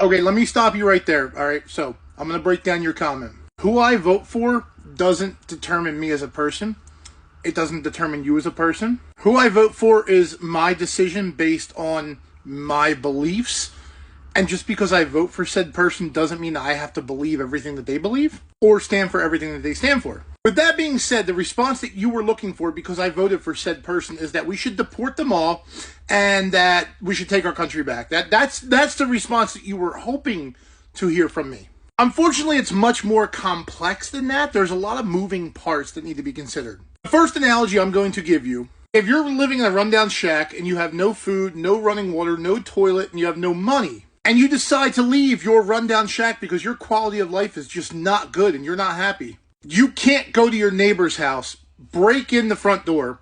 Okay, let me stop you right there. All right, so I'm going to break down your comment. Who I vote for doesn't determine me as a person. It doesn't determine you as a person. Who I vote for is my decision based on my beliefs. And just because I vote for said person doesn't mean I have to believe everything that they believe or stand for everything that they stand for. With that being said, the response that you were looking for because I voted for said person is that we should deport them all and that we should take our country back. That's the response that you were hoping to hear from me. Unfortunately, it's much more complex than that. There's a lot of moving parts that need to be considered. The first analogy I'm going to give you, if you're living in a rundown shack and you have no food, no running water, no toilet, and you have no money, and you decide to leave your rundown shack because your quality of life is just not good and you're not happy, you can't go to your neighbor's house, break in the front door,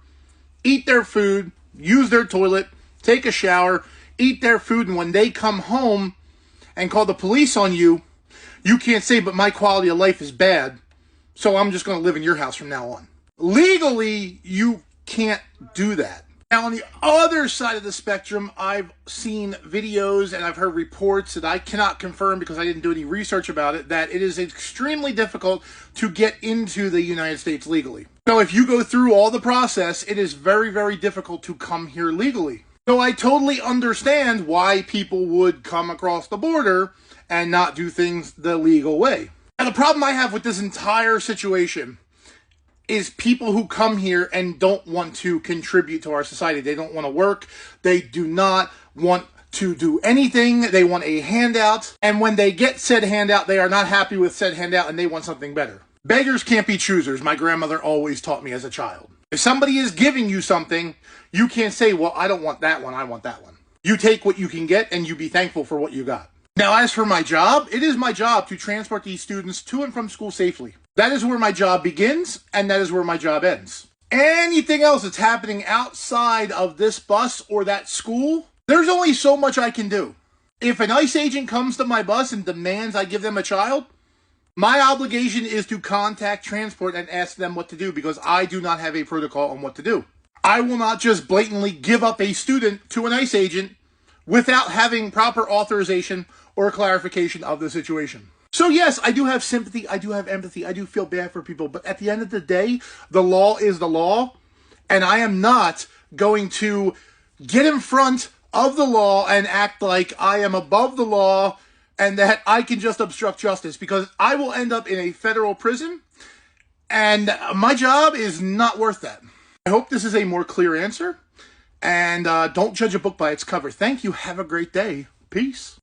eat their food, use their toilet, take a shower, eat their food, and when they come home and call the police on you, you can't say, but my quality of life is bad, so I'm just going to live in your house from now on. Legally, you can't do that. Now, on the other side of the spectrum, I've seen videos and I've heard reports that I cannot confirm because I didn't do any research about it, that it is extremely difficult to get into the United States legally. So if you go through all the process, it is very, very difficult to come here legally. So I totally understand why people would come across the border and not do things the legal way. Now, the problem I have with this entire situation is people who come here and don't want to contribute to our society. They don't want to work. They do not want to do anything. They want a handout. And when they get said handout, they are not happy with said handout and they want something better. Beggars can't be choosers. My grandmother always taught me as a child. If somebody is giving you something, you can't say, well, I don't want that one. I want that one. You take what you can get and you be thankful for what you got. Now, as for my job, it is my job to transport these students to and from school safely. That is where my job begins, and that is where my job ends. Anything else that's happening outside of this bus or that school, there's only so much I can do. If an ICE agent comes to my bus and demands I give them a child, my obligation is to contact transport and ask them what to do because I do not have a protocol on what to do. I will not just blatantly give up a student to an ICE agent without having proper authorization or clarification of the situation. So yes, I do have sympathy, I do have empathy, I do feel bad for people, but at the end of the day, the law is the law, and I am not going to get in front of the law and act like I am above the law and that I can just obstruct justice, because I will end up in a federal prison, and my job is not worth that. I hope this is a more clear answer, and don't judge a book by its cover. Thank you, have a great day. Peace.